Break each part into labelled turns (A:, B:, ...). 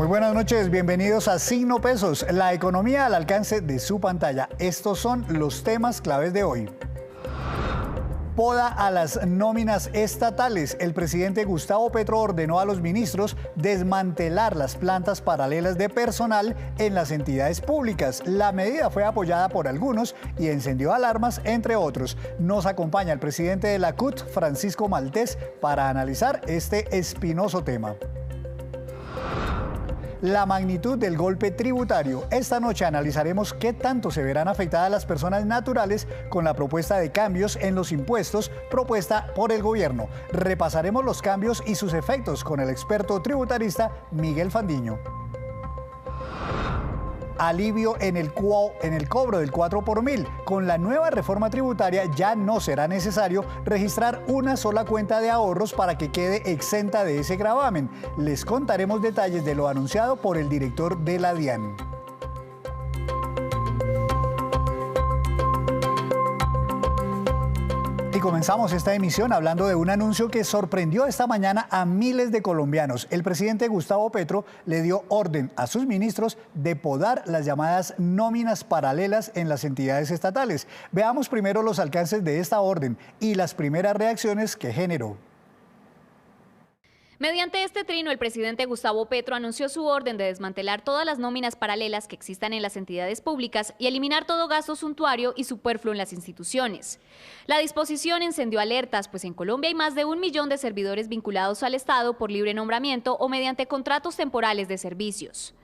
A: Muy buenas noches, bienvenidos a Signo Pesos, la economía al alcance de su pantalla. Estos son los temas claves de hoy. Poda a las nóminas estatales. El presidente Gustavo Petro ordenó a los ministros desmantelar las plantas paralelas de personal en las entidades públicas. La medida fue apoyada por algunos y encendió alarmas, entre otros. Nos acompaña el presidente de la CUT, Francisco Maltés, para analizar este espinoso tema. La magnitud del golpe tributario. Esta noche analizaremos qué tanto se verán afectadas las personas naturales con la propuesta de cambios en los impuestos propuesta por el gobierno. Repasaremos los cambios y sus efectos con el experto tributarista Miguel Fandiño. Alivio en el cobro del 4 por mil. Con la nueva reforma tributaria ya no será necesario registrar una sola cuenta de ahorros para que quede exenta de ese gravamen. Les contaremos detalles de lo anunciado por el director de la DIAN. Y comenzamos esta emisión hablando de un anuncio que sorprendió esta mañana a miles de colombianos. El presidente Gustavo Petro le dio orden a sus ministros de podar las llamadas nóminas paralelas en las entidades estatales. Veamos primero los alcances de esta orden y las primeras reacciones que generó.
B: Mediante este trino, el presidente Gustavo Petro anunció su orden de desmantelar todas las nóminas paralelas que existan en las entidades públicas y eliminar todo gasto suntuario y superfluo en las instituciones. La disposición encendió alertas, pues en Colombia hay más de 1 millón de servidores vinculados al Estado por libre nombramiento o mediante contratos temporales de servicios.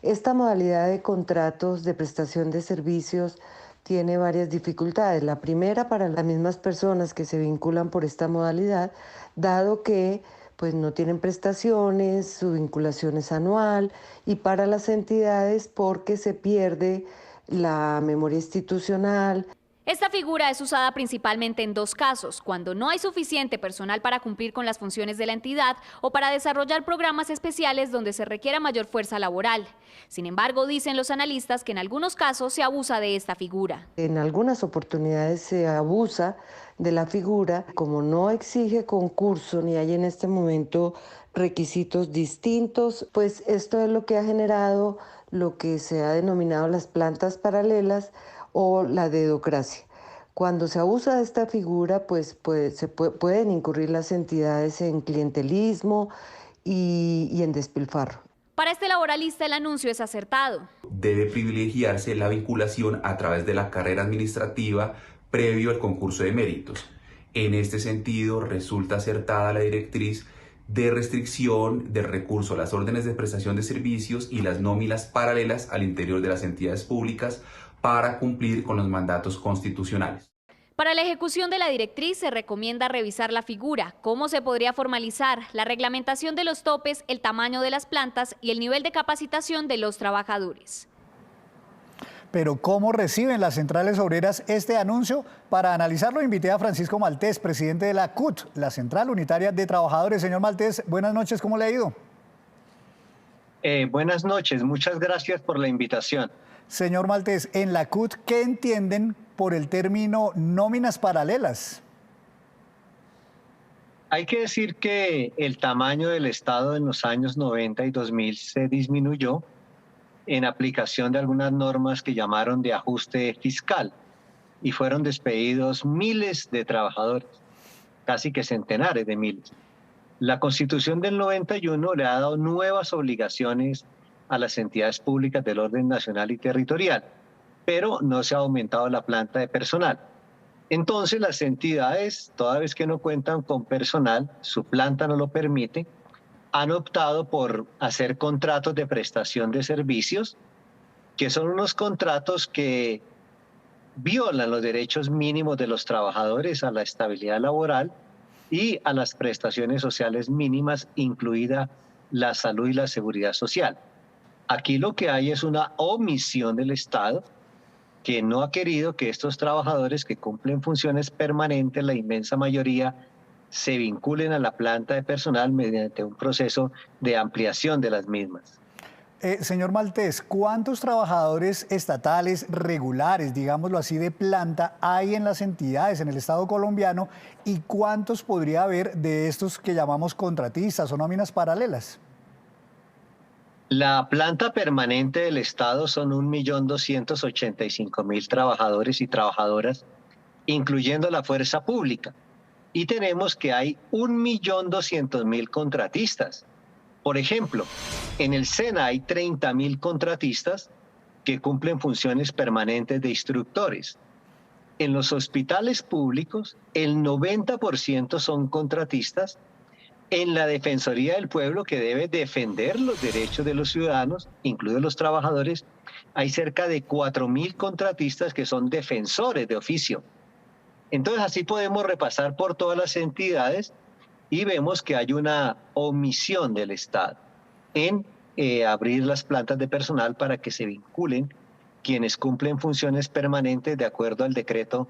C: Esta modalidad de contratos de prestación de servicios tiene varias dificultades. La primera, para las mismas personas que se vinculan por esta modalidad, dado que pues no tienen prestaciones, su vinculación es anual, y para las entidades porque se pierde la memoria institucional.
B: Esta figura es usada principalmente en dos casos: cuando no hay suficiente personal para cumplir con las funciones de la entidad o para desarrollar programas especiales donde se requiera mayor fuerza laboral. Sin embargo, dicen los analistas que en algunos casos se abusa de esta figura.
C: En algunas oportunidades se abusa de la figura, como no exige concurso ni hay en este momento requisitos distintos, pues esto es lo que ha generado lo que se ha denominado las plantas paralelas o la dedocracia. Cuando se abusa de esta figura, pues pueden incurrir las entidades en clientelismo y en despilfarro.
B: Para este laboralista, el anuncio es acertado.
D: Debe privilegiarse la vinculación a través de la carrera administrativa previo al concurso de méritos. En este sentido, resulta acertada la directriz de restricción del recurso a las órdenes de prestación de servicios y las nóminas paralelas al interior de las entidades públicas para cumplir con los mandatos constitucionales.
B: Para la ejecución de la directriz se recomienda revisar la figura, cómo se podría formalizar, la reglamentación de los topes, el tamaño de las plantas y el nivel de capacitación de los trabajadores.
A: Pero ¿cómo reciben las centrales obreras este anuncio? Para analizarlo invité a Francisco Maltés, presidente de la CUT, la Central Unitaria de Trabajadores. Señor Maltés, buenas noches, ¿cómo le ha ido?
E: Buenas noches, muchas gracias por la invitación.
A: Señor Maltés, en la CUT, ¿qué entienden por el término nóminas paralelas?
E: Hay que decir que el tamaño del Estado en los años 90 y 2000 se disminuyó en aplicación de algunas normas que llamaron de ajuste fiscal y fueron despedidos miles de trabajadores, casi que centenares de miles. La Constitución del 91 le ha dado nuevas obligaciones a las entidades públicas del orden nacional y territorial, pero no se ha aumentado la planta de personal. Entonces las entidades, toda vez que no cuentan con personal, su planta no lo permite, han optado por hacer contratos de prestación de servicios, que son unos contratos que violan los derechos mínimos de los trabajadores a la estabilidad laboral y a las prestaciones sociales mínimas, incluida la salud y la seguridad social. Aquí lo que hay es una omisión del Estado que no ha querido que estos trabajadores que cumplen funciones permanentes, la inmensa mayoría, se vinculen a la planta de personal mediante un proceso de ampliación de las mismas.
A: Señor Maltés, ¿cuántos trabajadores estatales regulares, digámoslo así, de planta hay en las entidades, en el Estado colombiano, y cuántos podría haber de estos que llamamos contratistas o nóminas paralelas?
E: La planta permanente del Estado son 1.285.000 trabajadores y trabajadoras, incluyendo la fuerza pública. Y tenemos que hay 1.200.000 contratistas. Por ejemplo, en el SENA hay 30.000 contratistas que cumplen funciones permanentes de instructores. En los hospitales públicos, el 90% son contratistas. En la Defensoría del Pueblo, que debe defender los derechos de los ciudadanos, incluidos los trabajadores, hay cerca de 4.000 contratistas que son defensores de oficio. Entonces, así podemos repasar por todas las entidades y vemos que hay una omisión del Estado en abrir las plantas de personal para que se vinculen quienes cumplen funciones permanentes de acuerdo al decreto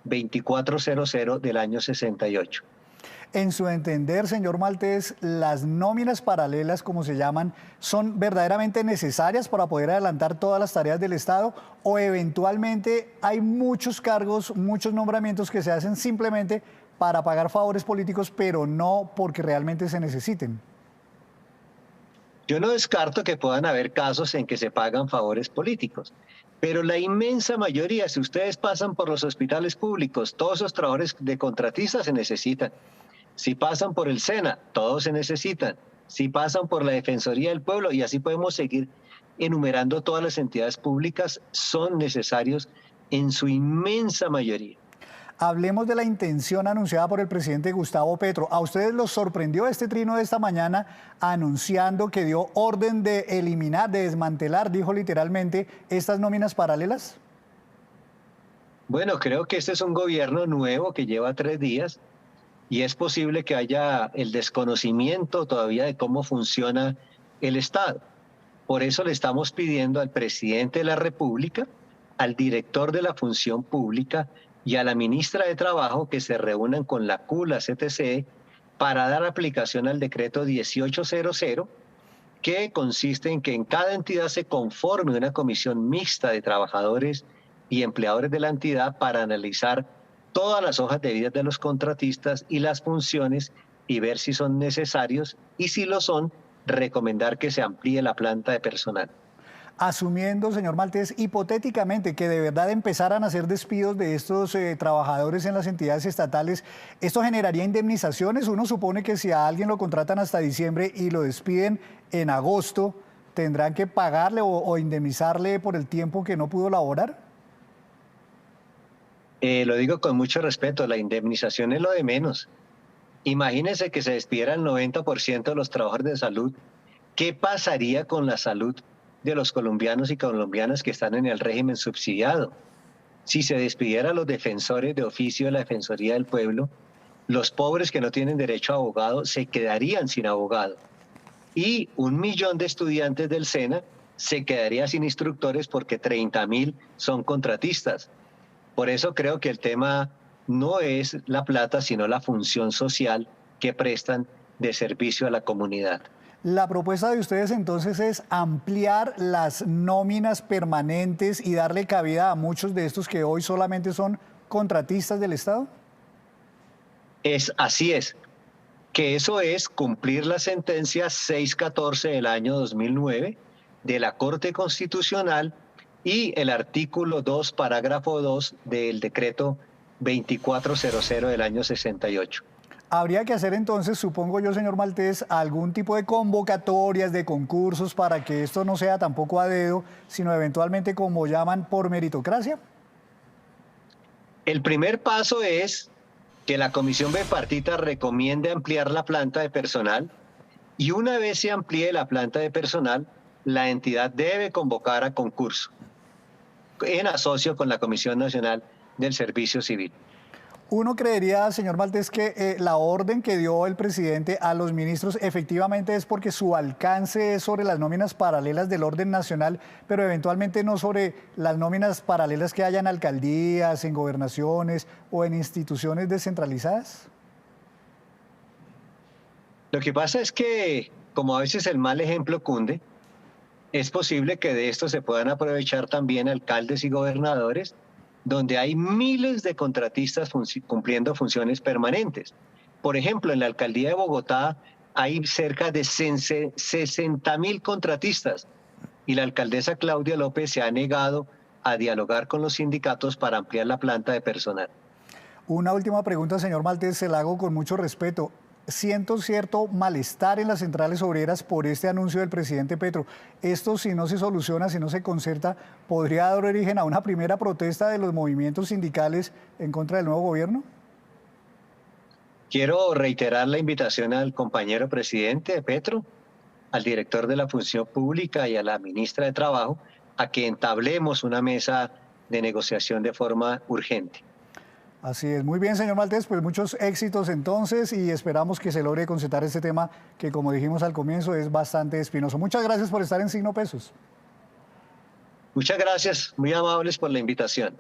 E: 2400 del año 68.
A: En su entender, señor Maltés, ¿las nóminas paralelas, como se llaman, son verdaderamente necesarias para poder adelantar todas las tareas del Estado? ¿O eventualmente hay muchos cargos, muchos nombramientos que se hacen simplemente para pagar favores políticos, pero no porque realmente se necesiten?
E: Yo no descarto que puedan haber casos en que se pagan favores políticos, pero la inmensa mayoría, si ustedes pasan por los hospitales públicos, todos esos trabajadores de contratistas se necesitan. Si pasan por el SENA, todos se necesitan. Si pasan por la Defensoría del Pueblo, y así podemos seguir enumerando todas las entidades públicas, son necesarios en su inmensa mayoría.
A: Hablemos de la intención anunciada por el presidente Gustavo Petro. ¿A ustedes los sorprendió este trino de esta mañana anunciando que dio orden de eliminar, de desmantelar, dijo literalmente, estas nóminas paralelas?
E: Bueno, creo que este es un gobierno nuevo que lleva 3 días. Y es posible que haya el desconocimiento todavía de cómo funciona el Estado. Por eso le estamos pidiendo al presidente de la República, al director de la Función Pública y a la ministra de Trabajo que se reúnan con la CUT, la CTC, para dar aplicación al decreto 1800, que consiste en que en cada entidad se conforme una comisión mixta de trabajadores y empleadores de la entidad para analizar todas las hojas de vida de los contratistas y las funciones y ver si son necesarios y si lo son, recomendar que se amplíe la planta de personal.
A: Asumiendo, señor Maltés, hipotéticamente que de verdad empezaran a hacer despidos de estos trabajadores en las entidades estatales, ¿esto generaría indemnizaciones? Uno supone que si a alguien lo contratan hasta diciembre y lo despiden en agosto, ¿tendrán que pagarle o indemnizarle por el tiempo que no pudo laborar?
E: Lo digo con mucho respeto, la indemnización es lo de menos. Imagínense que se despidiera el 90% de los trabajadores de salud. ¿Qué pasaría con la salud de los colombianos y colombianas que están en el régimen subsidiado? Si se despidiera a los defensores de oficio de la Defensoría del Pueblo, los pobres que no tienen derecho a abogado se quedarían sin abogado. Y 1 millón de estudiantes del SENA se quedaría sin instructores porque 30.000 son contratistas. Por eso creo que el tema no es la plata, sino la función social que prestan de servicio a la comunidad.
A: La propuesta de ustedes entonces es ampliar las nóminas permanentes y darle cabida a muchos de estos que hoy solamente son contratistas del Estado.
E: Así es, que eso es cumplir la sentencia 614 del año 2009 de la Corte Constitucional y el artículo 2, parágrafo 2 del decreto 2400 del año 68.
A: Habría que hacer entonces, supongo yo, señor Maltés, algún tipo de convocatorias, de concursos para que esto no sea tampoco a dedo, sino eventualmente, como llaman, por meritocracia.
E: El primer paso es que la Comisión Bipartita recomiende ampliar la planta de personal y una vez se amplíe la planta de personal, la entidad debe convocar a concurso en asocio con la Comisión Nacional del Servicio Civil.
A: Uno creería, señor Maltés, que la orden que dio el presidente a los ministros efectivamente es porque su alcance es sobre las nóminas paralelas del orden nacional, pero eventualmente no sobre las nóminas paralelas que haya en alcaldías, en gobernaciones o en instituciones descentralizadas.
E: Lo que pasa es que, como a veces el mal ejemplo cunde, es posible que de esto se puedan aprovechar también alcaldes y gobernadores, donde hay miles de contratistas cumpliendo funciones permanentes. Por ejemplo, en la alcaldía de Bogotá hay cerca de 60.000 contratistas y la alcaldesa Claudia López se ha negado a dialogar con los sindicatos para ampliar la planta de personal.
A: Una última pregunta, señor Maltés, se la hago con mucho respeto. Siento cierto malestar en las centrales obreras por este anuncio del presidente Petro. Esto, si no se soluciona, si no se concerta, ¿podría dar origen a una primera protesta de los movimientos sindicales en contra del nuevo gobierno?
E: Quiero reiterar la invitación al compañero presidente Petro, al director de la Función Pública y a la ministra de Trabajo a que entablemos una mesa de negociación de forma urgente.
A: Así es. Muy bien, señor Maltés, pues muchos éxitos entonces y esperamos que se logre concertar este tema que, como dijimos al comienzo, es bastante espinoso. Muchas gracias por estar en Signo Pesos.
E: Muchas gracias, muy amables por la invitación.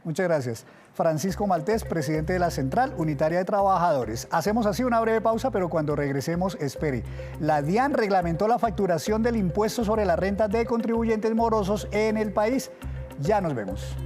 A: Muchas gracias. Francisco Maltés, presidente de la Central Unitaria de Trabajadores. Hacemos así una breve pausa, pero cuando regresemos, espere. La DIAN reglamentó la facturación del impuesto sobre la renta de contribuyentes morosos en el país. Ya nos vemos.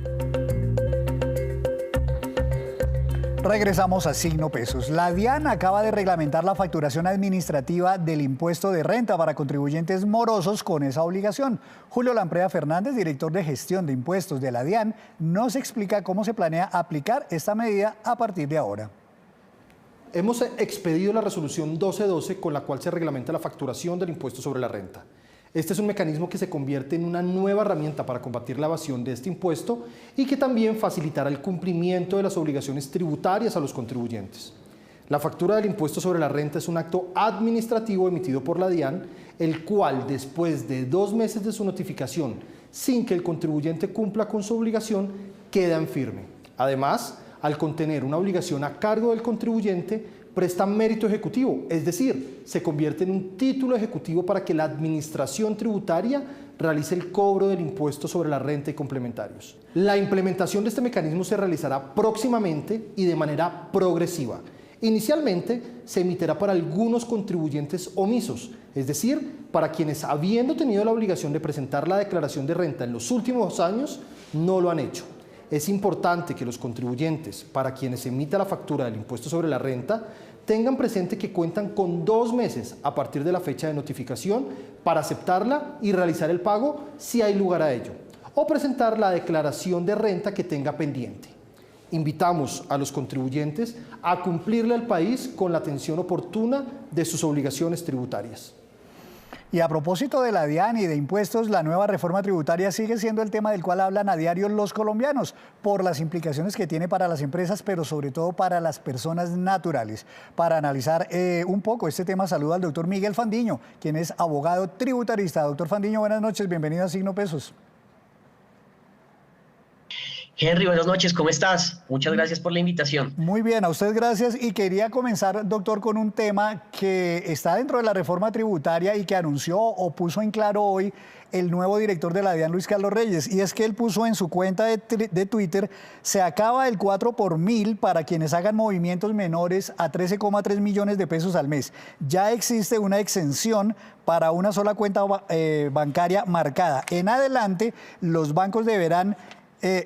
A: Regresamos a Signo Pesos. La DIAN acaba de reglamentar la facturación administrativa del impuesto de renta para contribuyentes morosos con esa obligación. Julio Lampreda Fernández, director de gestión de impuestos de la DIAN, nos explica cómo se planea aplicar esta medida a partir de ahora.
F: Hemos expedido la resolución 1212 con la cual se reglamenta la facturación del impuesto sobre la renta. Este es un mecanismo que se convierte en una nueva herramienta para combatir la evasión de este impuesto y que también facilitará el cumplimiento de las obligaciones tributarias a los contribuyentes. La factura del impuesto sobre la renta es un acto administrativo emitido por la DIAN, el cual, después de 2 meses de su notificación, sin que el contribuyente cumpla con su obligación, queda en firme. Además, al contener una obligación a cargo del contribuyente, presta mérito ejecutivo, es decir, se convierte en un título ejecutivo para que la administración tributaria realice el cobro del impuesto sobre la renta y complementarios. La implementación de este mecanismo se realizará próximamente y de manera progresiva. Inicialmente se emitirá para algunos contribuyentes omisos, es decir, para quienes, habiendo tenido la obligación de presentar la declaración de renta en los últimos años, no lo han hecho. Es importante que los contribuyentes, para quienes se emita la factura del impuesto sobre la renta, tengan presente que cuentan con 2 meses a partir de la fecha de notificación para aceptarla y realizar el pago si hay lugar a ello, o presentar la declaración de renta que tenga pendiente. Invitamos a los contribuyentes a cumplirle al país con la atención oportuna de sus obligaciones tributarias.
A: Y a propósito de la DIAN y de impuestos, la nueva reforma tributaria sigue siendo el tema del cual hablan a diario los colombianos, por las implicaciones que tiene para las empresas, pero sobre todo para las personas naturales. Para analizar un poco este tema, saludo al doctor Miguel Fandiño, quien es abogado tributarista. Doctor Fandiño, buenas noches, bienvenido a Signo Pesos.
G: Henry, buenas noches, ¿cómo estás? Muchas gracias por la invitación.
A: Muy bien, a usted gracias. Y quería comenzar, doctor, con un tema que está dentro de la reforma tributaria y que anunció o puso en claro hoy el nuevo director de la DIAN, Luis Carlos Reyes. Y es que él puso en su cuenta de Twitter: se acaba el 4 por 1000 para quienes hagan movimientos menores a 13,3 millones de pesos al mes. Ya existe una exención para una sola cuenta bancaria marcada. En adelante, los bancos deberán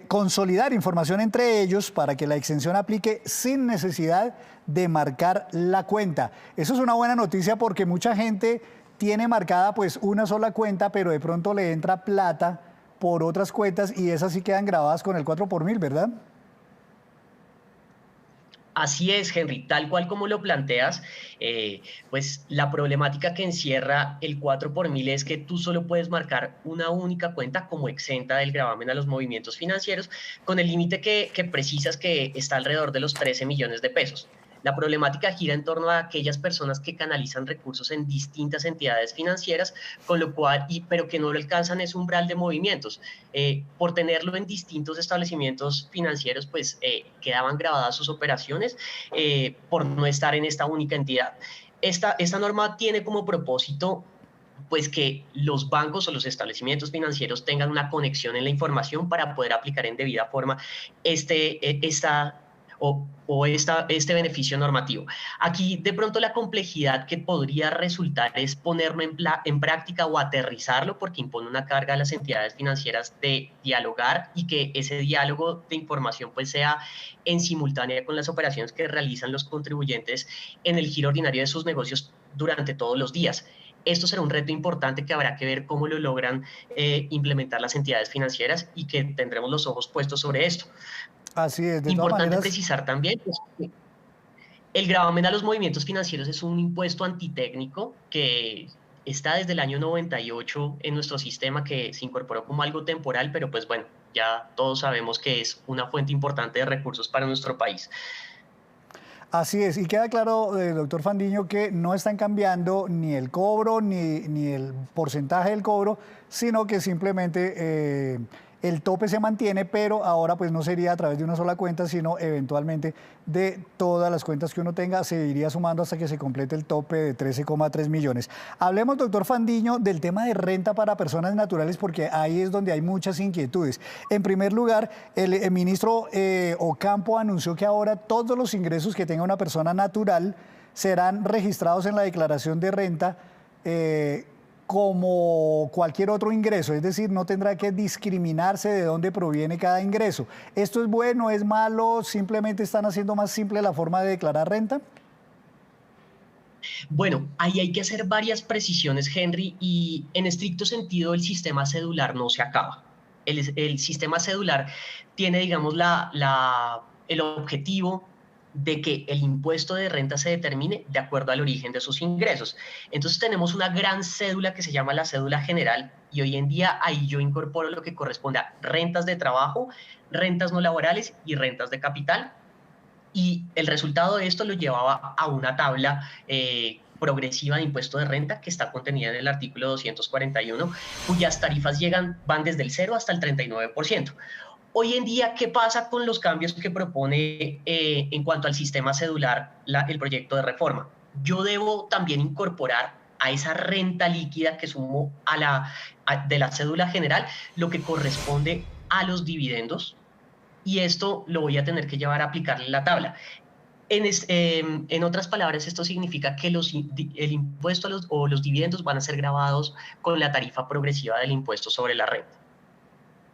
A: consolidar información entre ellos para que la exención aplique sin necesidad de marcar la cuenta. Eso es una buena noticia porque mucha gente tiene marcada pues una sola cuenta, pero de pronto le entra plata por otras cuentas y esas sí quedan grabadas con el 4 por 1000, ¿verdad?
G: Así es, Henry, tal cual como lo planteas, pues la problemática que encierra el 4 por 1000 es que tú solo puedes marcar una única cuenta como exenta del gravamen a los movimientos financieros, con el límite que precisas, que está alrededor de los 13 millones de pesos. La problemática gira en torno a aquellas personas que canalizan recursos en distintas entidades financieras, con lo cual, pero que no le alcanzan ese umbral de movimientos. Por tenerlo en distintos establecimientos financieros, pues quedaban grabadas sus operaciones por no estar en esta única entidad. Esta norma tiene como propósito pues que los bancos o los establecimientos financieros tengan una conexión en la información para poder aplicar en debida forma esta este beneficio normativo. Aquí de pronto la complejidad que podría resultar es ponerlo en práctica o aterrizarlo, porque impone una carga a las entidades financieras de dialogar y que ese diálogo de información pues sea en simultánea con las operaciones que realizan los contribuyentes en el giro ordinario de sus negocios durante todos los días. Esto será un reto importante que habrá que ver cómo lo logran implementar las entidades financieras y que tendremos los ojos puestos sobre esto.
A: Así es, de todas
G: Importante
A: maneras.
G: precisar también pues, que el gravamen a los movimientos financieros es un impuesto antitécnico que está desde el año 98 en nuestro sistema, que se incorporó como algo temporal, pero pues bueno, ya todos sabemos que es una fuente importante de recursos para nuestro país.
A: Así es, y queda claro, doctor Fandiño, que no están cambiando ni el cobro ni el porcentaje del cobro, sino que simplemente el tope se mantiene, pero ahora pues no sería a través de una sola cuenta, sino eventualmente de todas las cuentas que uno tenga, se iría sumando hasta que se complete el tope de 13,3 millones. Hablemos, doctor Fandiño, del tema de renta para personas naturales, porque ahí es donde hay muchas inquietudes. En primer lugar, el ministro Ocampo anunció que ahora todos los ingresos que tenga una persona natural serán registrados en la declaración de renta como cualquier otro ingreso, es decir, no tendrá que discriminarse de dónde proviene cada ingreso. ¿Esto es bueno, es malo, simplemente están haciendo más simple la forma de declarar renta?
G: Bueno, ahí hay que hacer varias precisiones, Henry, y en estricto sentido el sistema cedular no se acaba. El sistema cedular tiene, digamos, el objetivo de que el impuesto de renta se determine de acuerdo al origen de sus ingresos. Entonces tenemos una gran cédula que se llama la cédula general y hoy en día ahí yo incorporo lo que corresponde a rentas de trabajo, rentas no laborales y rentas de capital. Y el resultado de esto lo llevaba a una tabla progresiva de impuesto de renta que está contenida en el artículo 241, cuyas tarifas van desde el 0 hasta el 39%. Hoy en día, ¿qué pasa con los cambios que propone en cuanto al sistema cedular el proyecto de reforma? Yo debo también incorporar a esa renta líquida que sumo de la cédula general lo que corresponde a los dividendos, y esto lo voy a tener que llevar a aplicarle la tabla. En otras palabras, esto significa que el impuesto o los dividendos van a ser grabados con la tarifa progresiva del impuesto sobre la renta.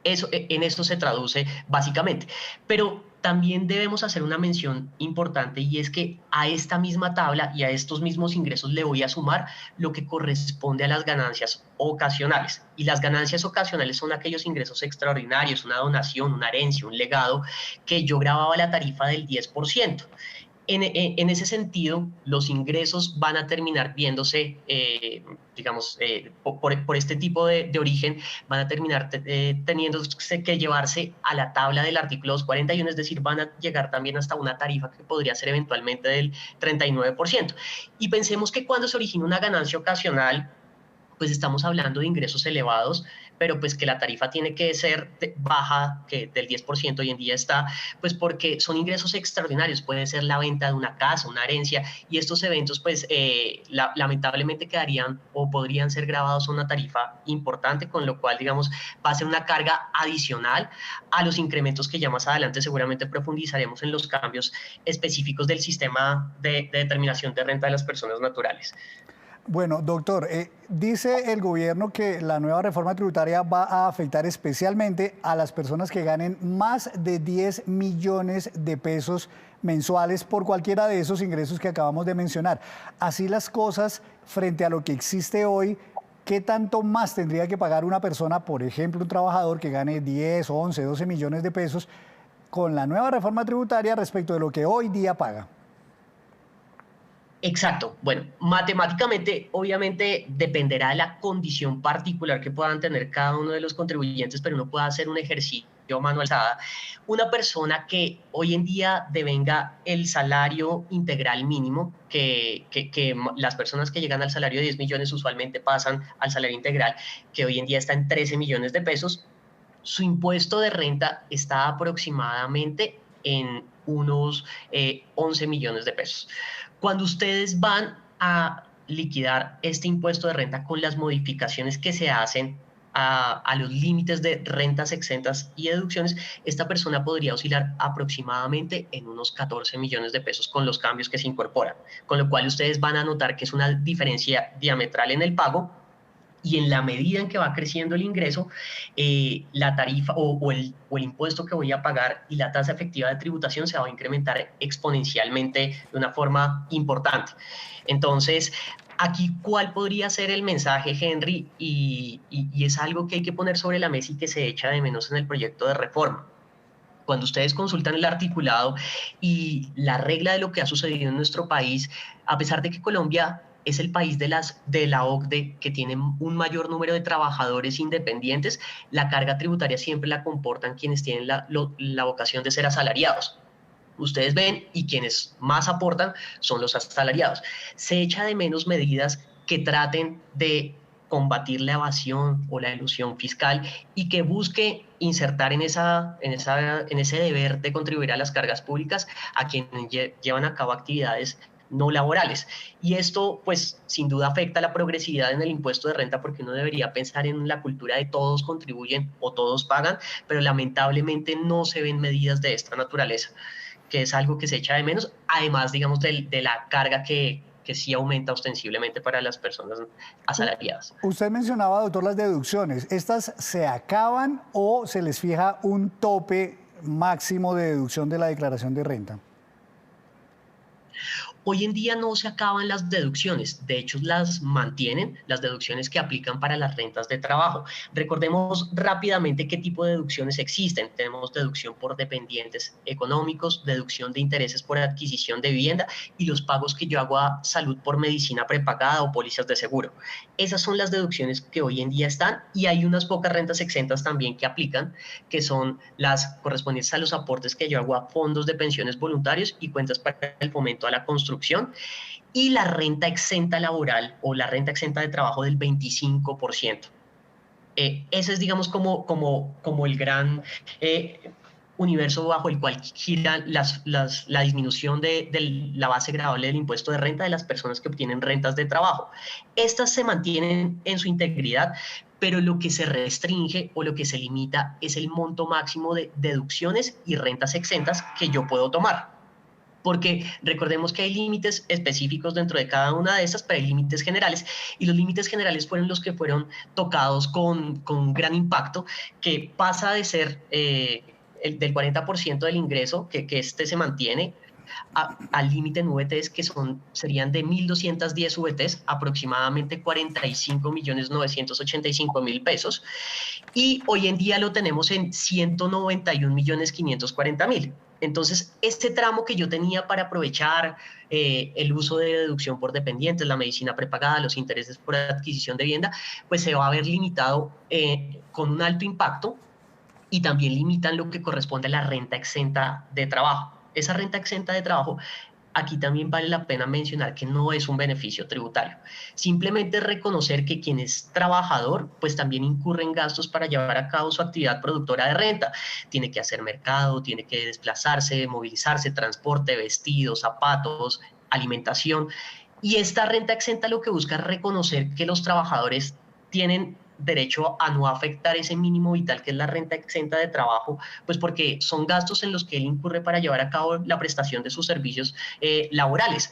G: En esto se traduce básicamente. Pero también debemos hacer una mención importante, y es que a esta misma tabla y a estos mismos ingresos le voy a sumar lo que corresponde a las ganancias ocasionales. Y las ganancias ocasionales son aquellos ingresos extraordinarios, una donación, una herencia, un legado, que yo grababa la tarifa del 10%. En ese sentido, los ingresos van a terminar viéndose, digamos, por este tipo de origen, van a terminar teniendo que llevarse a la tabla del artículo 241, es decir, van a llegar también hasta una tarifa que podría ser eventualmente del 39%. Y pensemos que cuando se origina una ganancia ocasional, pues estamos hablando de ingresos elevados, pero pues que la tarifa tiene que ser baja, que del 10% hoy en día está, pues porque son ingresos extraordinarios, puede ser la venta de una casa, una herencia, y estos eventos pues lamentablemente quedarían o podrían ser grabados a una tarifa importante, con lo cual digamos va a ser una carga adicional a los incrementos que ya más adelante seguramente profundizaremos en los cambios específicos del sistema de determinación de renta de las personas naturales.
A: Bueno, doctor, dice el gobierno que la nueva reforma tributaria va a afectar especialmente a las personas que ganen más de 10 millones de pesos mensuales por cualquiera de esos ingresos que acabamos de mencionar. Así las cosas, frente a lo que existe hoy, ¿qué tanto más tendría que pagar una persona, por ejemplo, un trabajador que gane 10, 11, 12 millones de pesos con la nueva reforma tributaria respecto de lo que hoy día paga?
G: Exacto. Bueno, matemáticamente, obviamente, dependerá de la condición particular que puedan tener cada uno de los contribuyentes, pero uno puede hacer un ejercicio manualizado. Una persona que hoy en día devenga el salario integral mínimo, que las personas que llegan al salario de 10 millones usualmente pasan al salario integral, que hoy en día está en 13 millones de pesos, su impuesto de renta está aproximadamente en unos 11 millones de pesos. Cuando ustedes van a liquidar este impuesto de renta con las modificaciones que se hacen a los límites de rentas exentas y deducciones, esta persona podría oscilar aproximadamente en unos 14 millones de pesos con los cambios que se incorporan, con lo cual ustedes van a notar que es una diferencia diametral en el pago. Y en la medida en que va creciendo el ingreso, la tarifa o el impuesto que voy a pagar y la tasa efectiva de tributación se va a incrementar exponencialmente de una forma importante. Entonces, aquí, ¿cuál podría ser el mensaje, Henry? Y es algo que hay que poner sobre la mesa y que se echa de menos en el proyecto de reforma. Cuando ustedes consultan el articulado y la regla de lo que ha sucedido en nuestro país, a pesar de que Colombia es el país de la OCDE que tiene un mayor número de trabajadores independientes, la carga tributaria siempre la comportan quienes tienen la vocación de ser asalariados. Ustedes ven, y quienes más aportan son los asalariados. Se echa de menos medidas que traten de combatir la evasión o la elusión fiscal y que busque insertar en ese deber de contribuir a las cargas públicas a quienes llevan a cabo actividades no laborales. Y esto, pues, sin duda afecta la progresividad en el impuesto de renta, porque uno debería pensar en la cultura de todos contribuyen o todos pagan, pero lamentablemente no se ven medidas de esta naturaleza, que es algo que se echa de menos, además, digamos, de la carga que sí aumenta ostensiblemente para las personas asalariadas.
A: Usted mencionaba, doctor, las deducciones. ¿Estas se acaban o se les fija un tope máximo de deducción de la declaración de renta?
G: Hoy en día no se acaban las deducciones, de hecho las mantienen, las deducciones que aplican para las rentas de trabajo. Recordemos rápidamente qué tipo de deducciones existen. Tenemos deducción por dependientes económicos, deducción de intereses por adquisición de vivienda y los pagos que yo hago a salud por medicina prepagada o pólizas de seguro. Esas son las deducciones que hoy en día están, y hay unas pocas rentas exentas también que aplican, que son las correspondientes a los aportes que yo hago a fondos de pensiones voluntarios y cuentas para el fomento a la construcción, y la renta exenta laboral o la renta exenta de trabajo del 25%. Ese es, digamos, como el gran universo bajo el cual gira la disminución de la base gravable del impuesto de renta de las personas que obtienen rentas de trabajo. Estas se mantienen en su integridad, pero lo que se restringe o lo que se limita es el monto máximo de deducciones y rentas exentas que yo puedo tomar. Porque recordemos que hay límites específicos dentro de cada una de estas, pero hay límites generales, y los límites generales fueron los que fueron tocados con gran impacto, que pasa de ser el del 40% del ingreso, que este se mantiene, al límite en VTs, que serían de 1.210 VTs, aproximadamente 45.985.000 pesos, y hoy en día lo tenemos en 191.540.000. Entonces, este tramo que yo tenía para aprovechar el uso de deducción por dependientes, la medicina prepagada, los intereses por adquisición de vivienda, pues se va a ver limitado con un alto impacto, y también limitan lo que corresponde a la renta exenta de trabajo. Esa renta exenta de trabajo, aquí también vale la pena mencionar que no es un beneficio tributario. Simplemente reconocer que quien es trabajador, pues también incurre en gastos para llevar a cabo su actividad productora de renta. Tiene que hacer mercado, tiene que desplazarse, movilizarse, transporte, vestidos, zapatos, alimentación. Y esta renta exenta lo que busca es reconocer que los trabajadores tienen derecho a no afectar ese mínimo vital que es la renta exenta de trabajo, pues porque son gastos en los que él incurre para llevar a cabo la prestación de sus servicios laborales.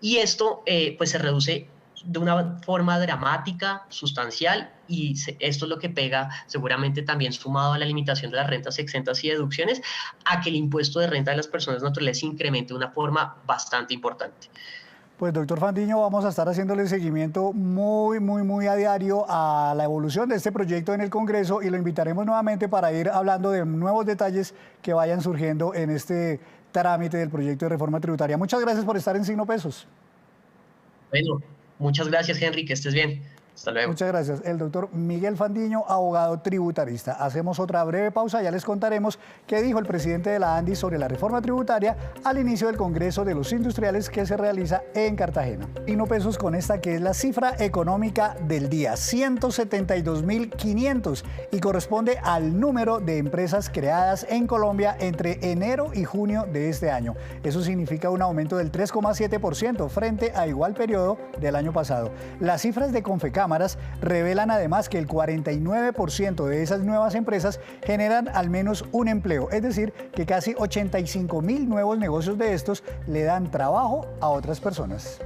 G: Y esto pues se reduce de una forma dramática, sustancial, y esto es lo que pega seguramente también, sumado a la limitación de las rentas exentas y deducciones, a que el impuesto de renta de las personas naturales se incremente de una forma bastante importante.
A: Pues, doctor Fandiño, vamos a estar haciéndole seguimiento muy a diario a la evolución de este proyecto en el Congreso, y lo invitaremos nuevamente para ir hablando de nuevos detalles que vayan surgiendo en este trámite del proyecto de reforma tributaria. Muchas gracias por estar en Signo Pesos.
G: Bueno, muchas gracias, Henry, que estés bien. Hasta luego.
A: Muchas gracias. El doctor Miguel Fandiño, abogado tributarista. Hacemos otra breve pausa, ya les contaremos qué dijo el presidente de la ANDI sobre la reforma tributaria al inicio del Congreso de los Industriales que se realiza en Cartagena. Signo Pesos con esta que es la cifra económica del día, 172.500, y corresponde al número de empresas creadas en Colombia entre enero y junio de este año. Eso significa un aumento del 3,7% frente a igual periodo del año pasado. Las cifras de Confecam cámaras revelan además que el 49% de esas nuevas empresas generan al menos un empleo, es decir, que casi 85.000 nuevos negocios de estos le dan trabajo a otras personas.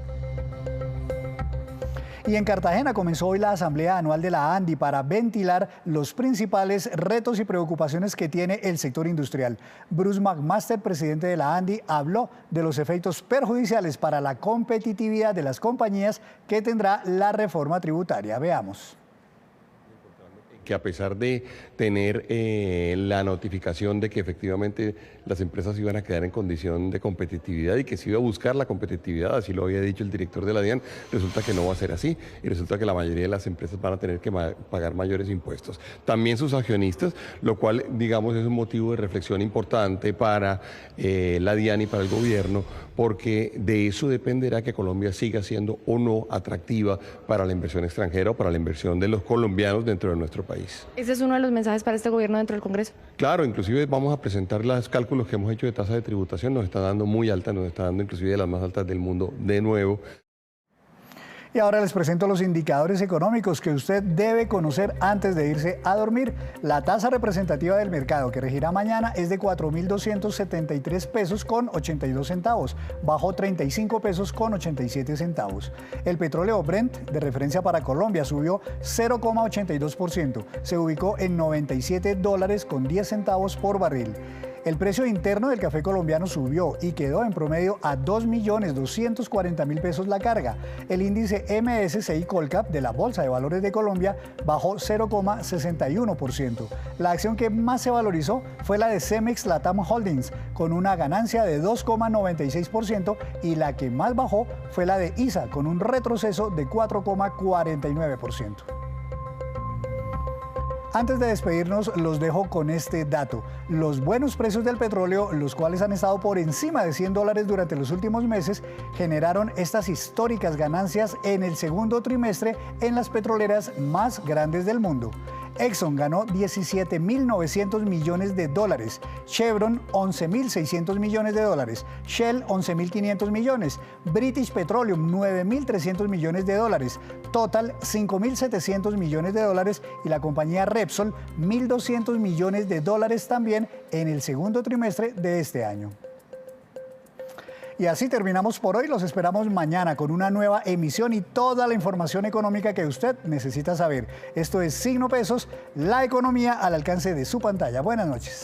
A: Y en Cartagena comenzó hoy la asamblea anual de la ANDI para ventilar los principales retos y preocupaciones que tiene el sector industrial. Bruce McMaster, presidente de la ANDI, habló de los efectos perjudiciales para la competitividad de las compañías que tendrá la reforma tributaria. Veamos.
H: Que a pesar de tener la notificación de que efectivamente las empresas iban a quedar en condición de competitividad y que se iba a buscar la competitividad, así lo había dicho el director de la DIAN, resulta que no va a ser así y resulta que la mayoría de las empresas van a tener que pagar mayores impuestos. También sus accionistas, lo cual, digamos, es un motivo de reflexión importante para la DIAN y para el gobierno, porque de eso dependerá que Colombia siga siendo o no atractiva para la inversión extranjera o para la inversión de los colombianos dentro de nuestro país.
I: ¿Ese es uno de los mensajes para este gobierno dentro del Congreso?
H: Claro, inclusive vamos a presentar los cálculos que hemos hecho de tasa de tributación, nos está dando muy alta, nos está dando inclusive de las más altas del mundo de nuevo.
A: Y ahora les presento los indicadores económicos que usted debe conocer antes de irse a dormir. La tasa representativa del mercado que regirá mañana es de 4.273 pesos con 82 centavos, bajó 35 pesos con 87 centavos. El petróleo Brent de referencia para Colombia subió 0,82%, se ubicó en $97 con 10 centavos por barril. El precio interno del café colombiano subió y quedó en promedio a 2.240.000 pesos la carga. El índice MSCI Colcap de la Bolsa de Valores de Colombia bajó 0,61%. La acción que más se valorizó fue la de Cemex Latam Holdings, con una ganancia de 2,96%, y la que más bajó fue la de ISA, con un retroceso de 4,49%. Antes de despedirnos, los dejo con este dato. Los buenos precios del petróleo, los cuales han estado por encima de $100 durante los últimos meses, generaron estas históricas ganancias en el segundo trimestre en las petroleras más grandes del mundo. Exxon ganó 17.900 millones de dólares, Chevron 11.600 millones de dólares, Shell 11.500 millones, British Petroleum 9.300 millones de dólares, Total 5.700 millones de dólares y la compañía Repsol 1.200 millones de dólares también en el segundo trimestre de este año. Y así terminamos por hoy. Los esperamos mañana con una nueva emisión y toda la información económica que usted necesita saber. Esto es Signo Pesos, la economía al alcance de su pantalla. Buenas noches.